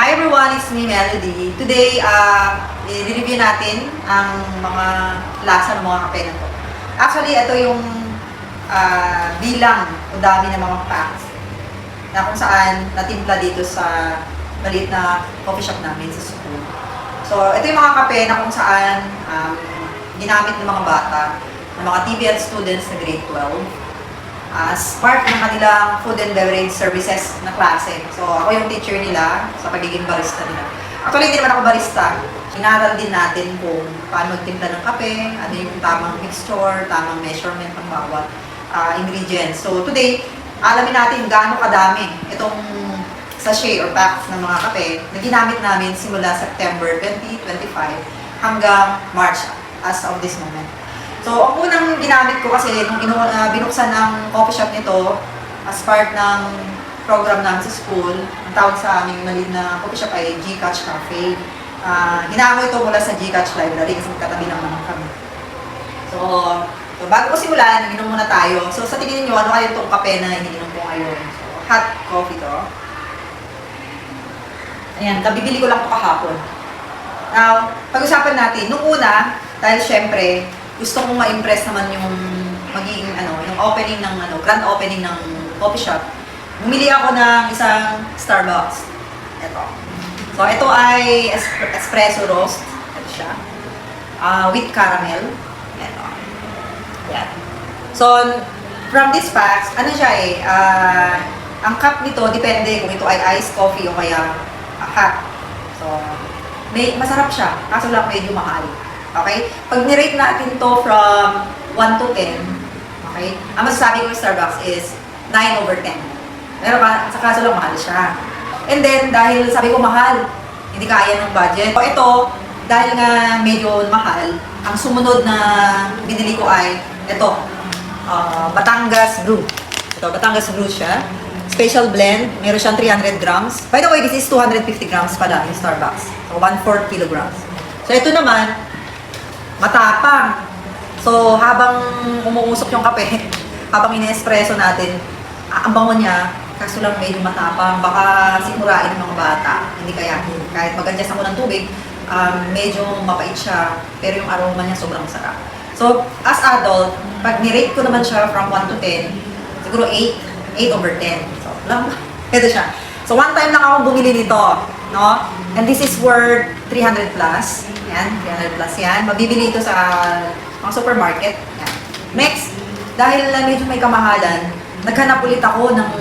Hi everyone, it's me Melody. Today, i-review natin ang mga lasa ng mga kape na to. Actually, ito yung bilang o dami ng mga packs na kung saan natimpla dito sa maliit na coffee shop namin sa school. So, ito yung mga kape na kung saan ginamit ng mga bata, ng mga TVET students na grade 12 as part ng kanilang food and beverage services na klase. So, ako yung teacher nila sa pagiging barista nila. Actually, hindi naman ako barista. Inaral din natin kung paano magtimpla ng kape, ano yung tamang mixture, tamang measurement ng bawat ingredients. So, today, alamin natin gaano kadami itong sachet or packs ng mga kape na ginamit namin simula September 2025 hanggang March as of this moment. So, ang unang ginamit ko kasi nung binuksan ng coffee shop nito as part ng program namin sa school, ang tawag sa aming maliit na coffee shop ay Gcatch Cafe. Hinango ito mula sa Gcatch Library kasi magkatabi naman kami. So, bago ko simulan, inom muna tayo. So, sa tingin niyo, ano kaya itong kape na iniinom ko ngayon? So, hot coffee to. Ayan, kabibili ko lang ito kahapon. Now, pag-usapan natin, nung una, dahil syempre, gusto kong ma-impress naman yung magiging yung opening ng grand opening ng coffee shop. Bumili ako ng isang Starbucks. Ito. So ito ay espresso roast. Ito siya. With caramel. Ito. Yan. So from this packs, ano siya ang cup nito depende kung ito ay iced coffee o kaya hot. So masarap siya, kaso lang medyo mahal. Okay? Pag nirate natin to from 1 to 10, okay? Ang masasabi ko yung Starbucks is 9/10. Pero sa kaso lang mahal siya. And then, dahil sabi ko mahal, hindi kaya ng budget. So ito, dahil nga medyo mahal, ang sumunod na binili ko ay ito, Batangas Brew. Ito, Batangas Brew siya. Special blend, meron siyang 300 grams. By the way, this is 250 grams pala yung Starbucks. So, 1/4 kilograms. So, ito naman, matapang. So, habang umuusok yung kape, habang ine-espresso natin, ang bango niya, kaso lang medyo matapang. Baka sigurain ng mga bata. Hindi kaya, kahit mag-adjust ako ng tubig, medyo mapait siya, pero yung aroma niya sobrang sarap. So, as adult, pag nirate ko naman siya from 1 to 10, siguro 8/10. So, lang, ito siya. So, one time lang ako bumili nito, no? And this is worth 300 plus. Yan, 300 plus yan. Mabibili ito sa mga supermarket. Yan. Next, dahil medyo may kamahalan, naghanap ulit ako ng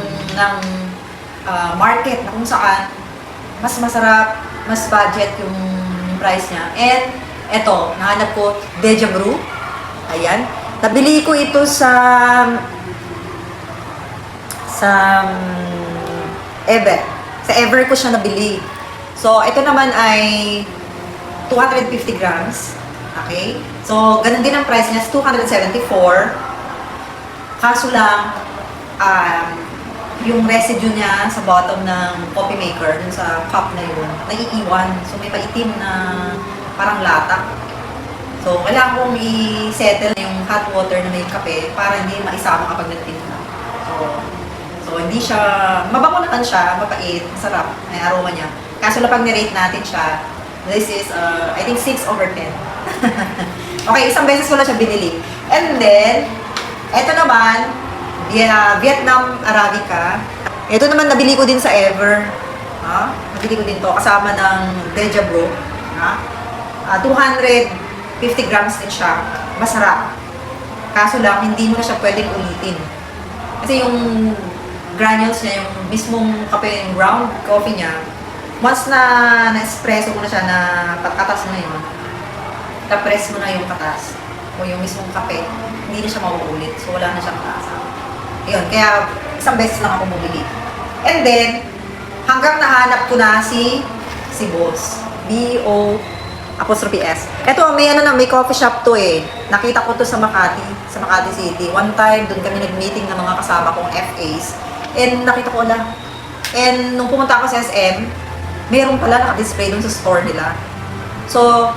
market na kung saan mas masarap, mas budget yung price niya. And eto, nahanap ko Deja Brew. Ayan. Nabili ko ito sa Ever. Sa Ever ko siya nabili. So, ito naman ay 250 grams. Okay? So, ganun din ang price niya. 274. Kaso lang, yung residue niya sa bottom ng coffee maker, dun sa cup na yun, naiiwan. So, may maitim na parang lata. So, kailangan kong i-settle yung hot water na may kape para hindi maisama kapag nagtimpla. So, hindi siya, mabango naman siya, mapait, masarap, may aroma niya. Kaso lang pag nirate natin siya, this is, I think 6/10. Okay, isang beses ko lang siya binili. And then, ito naman, Vietnam Arabica. Ito naman, nabili ko din sa Ever. Nabili ko din to kasama ng Deja Brew. 250 grams din siya. Masarap. Kaso lang, hindi mo na siya pwedeng ulitin. Kasi yung granules niya, yung mismong kape, yung ground coffee niya, once na na-espresso mo na siya, na katas mo na yun, na-press mo na yung katas, o yung mismong kape, hindi na siya mauulit. So, wala na siyang tasa. Yun, kaya isang beses lang ako bumili. And then, hanggang nahanap ko na si Boss. B-O''S. Ito, may coffee shop to eh. Nakita ko to sa Makati City. One time, doon kami nag-meeting ng mga kasama kong FAs. And nakita ko lang. And nung pumunta ako sa SM, meron pala naka-display dun sa store nila. So,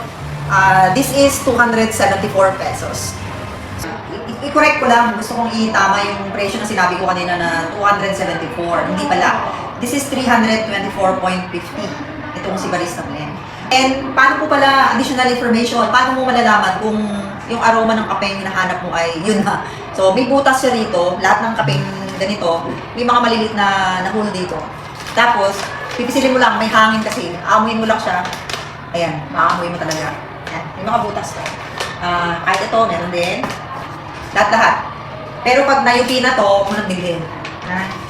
this is 274 pesos. I-correct ko lang, gusto kong itama yung presyo na sinabi ko kanina na 274. Hindi pala. This is 324.50. itong si Barista Blend. And paano po pala, additional information, paano mo malalaman kung yung aroma ng kapeng hinahanap mo ay yun na. So, may butas siya dito, lahat ng kapeng ganito, may mga malilit na hole dito. Tapos, pipisilin mo lang, may hangin kasi, aamuin mo lang siya. Ayan, maamoy mo talaga. Ayan, may mga butas to. Kahit ito, meron din. Lahat-lahat. Pero pag nayupi na to, munang bilhin.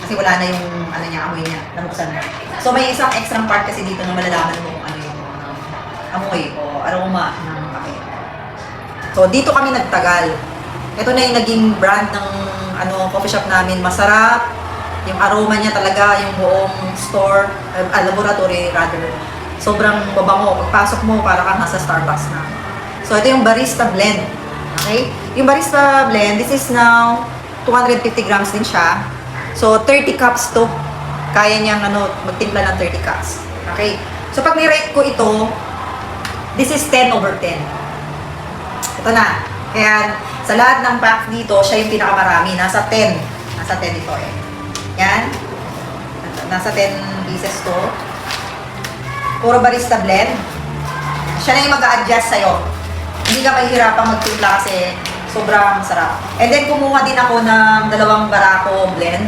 Kasi wala na yung ano niya, amoy niya, nabuksan na. So may isang extra part kasi dito na malalaman mo kung ano yung amoy o aroma ng kape. So dito kami nagtagal. Ito na yung naging brand ng coffee shop namin. Masarap. Yung aroma niya talaga, yung buong store, laboratory rather. Sobrang babango. Pagpasok mo, para kang nasa Starbucks na. So ito yung Barista Blend. Okay? Yung Barista Blend, this is now 250 grams din siya. So 30 cups to. Kaya niyang magtimpla ng 30 cups. Okay? So pag ni-rate ko ito, this is 10/10. Ito na. Kaya sa lahat ng pack dito, siya yung pinakamarami. Nasa 10. Nasa 10 ito eh. Yan. Nasa 10 pieces to. Puro Barista Blend. Siya na yung mag-a-adjust sa'yo. Hindi ka mahihirapang magtimpla kasi sobrang sarap. And then kumuha din ako ng 2 Barako blend.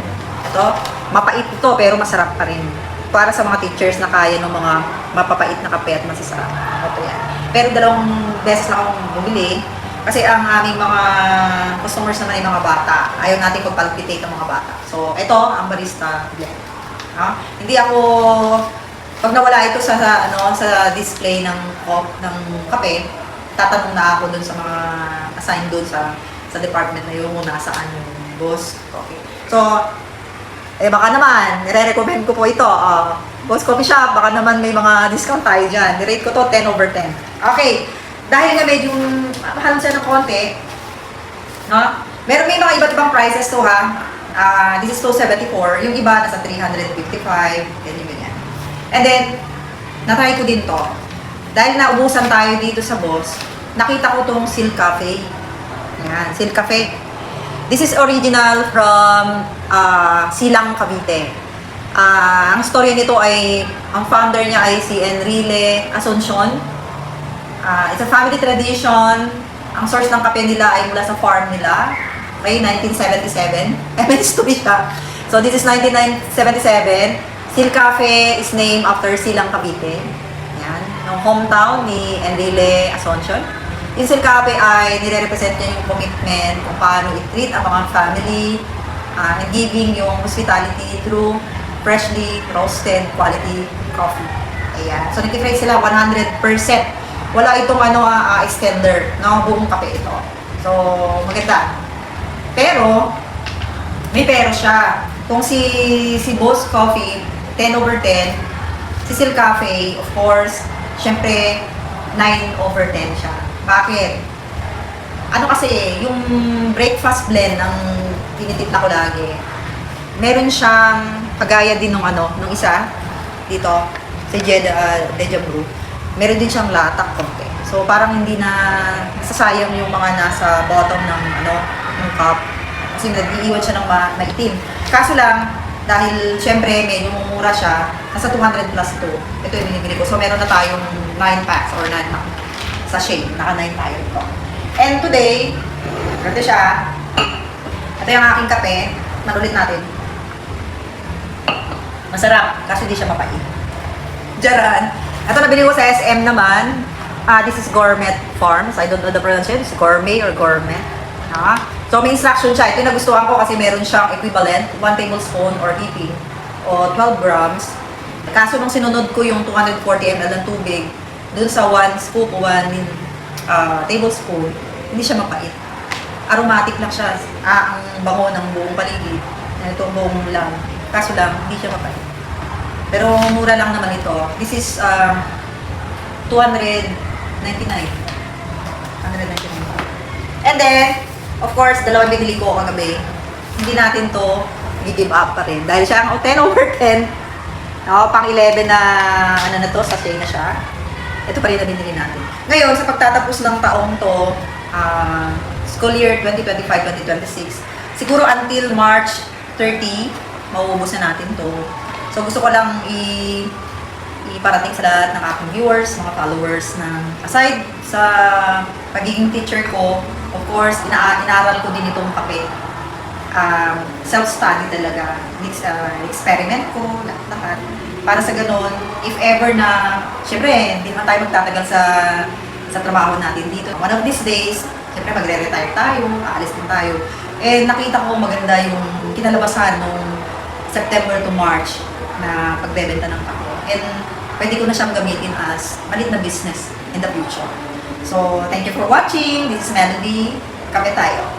Ito, mapait ito pero masarap pa rin. Para sa mga teachers na kaya ng mga mapapait na kape at masasarap. Ito yan. Pero 2 beses na akong bumili kasi ang aming mga customers naman ay mga bata. Ayaw natin pagpalpitate ang mga bata. So ito ang Barista Blend. Hindi ako pag nawala ito sa display ng kape, tatanong na ako dun sa mga assigned dun sa department na yun kung nasaan yung Boss Coffee. So, baka naman, nire-recommend ko po ito. Boss Coffee Shop, baka naman may mga discount tayo dyan. Nirate ko to 10/10. Okay, dahil nga medyo mahal siya ng konti, no? May mga iba't ibang prices to ha. This is 274. Yung iba nasa 355. Ganyan. And then, natry ko din to. Dahil naubusan tayo dito sa Boss, nakita ko tong Silk Cafe. Yan, Silk Cafe. This is original from Silang, Cavite. Ang storya nito ay, ang founder niya ay si Enrile Asuncion. It's a family tradition. Ang source ng kape nila ay mula sa farm nila. Okay, 1977. May history siya. So this is 1977. Silk Cafe is named after Silang, Cavite. Ng hometown ni Enrile Asuncion. Yung Silk Cafe ay nire-represent niya yung commitment kung paano i-treat ang mga family, and giving yung hospitality through freshly roasted quality coffee. Ayan. So nag-trade sila 100%. Wala itong extender ng buong kape ito. So maganda. Pero may pero siya. Kung si Boss Coffee 10/10, si Silk Cafe of course syempre, 9/10 siya. Bakit? Kasi yung breakfast blend ang tinitimpla ko lagi, meron siyang kagaya din nung isa, dito, si Deja Brew, meron din siyang latak konti. So, parang hindi na nasasayang yung mga nasa bottom ng cup. Kasi nag-iiwan siya ng maitim. Kaso lang, dahil syempre medyo mumura siya, nasa 200 plus ito. Ito yung binibili ko. So meron na tayong 9 packs or 9 sachet. Naka 9 tayo ito. And today, ito siya. Ito yung aking kape. Manulit natin. Masarap, kasi di siya mapait. Jaran. Ito nabili ko sa SM naman. This is Gourmet Farms. I don't know the pronunciation. It's gourmet or gourmet. So may instruction siya. Ito yung nagustuhan ko kasi meron siyang equivalent, 1 tablespoon or heating o 12 grams. Kaso nung sinunod ko yung 240 ml ng tubig, dun sa 1 scoop o 1 tablespoon, hindi siya mapait. Aromatic lang siya. Ang bango ng buong paligid. Itong buong lang. Kaso lang, hindi siya mapait. Pero mura lang naman ito. This is $299. And then, of course, 2 binili ko kagabi. Hindi natin to i-give up pa rin. Dahil siya ang 10/10. Pang 11 na to, sachet na siya. Ito pa rin na binili natin. Ngayon, sa pagtatapos ng taong to, school year 2025-2026, siguro until March 30, mauubos na natin to. So gusto ko lang iparating sa lahat ng aking viewers, mga followers na aside sa pagiging teacher ko, of course, inaaral ko din itong kape. Self-study talaga. Experiment ko, lahat. Para sa ganun, if ever na, syempre, hindi naman tayo magtatagal sa trabaho natin dito. One of these days, syempre magre-retire tayo, aalis din tayo. Eh, nakita ko maganda yung kinalabasan nung September to March na pagbebenta ng kape. And pwede ko na siyang gamitin as maliit na business in the future. So, thank you for watching. This is Melody. Kape tayo.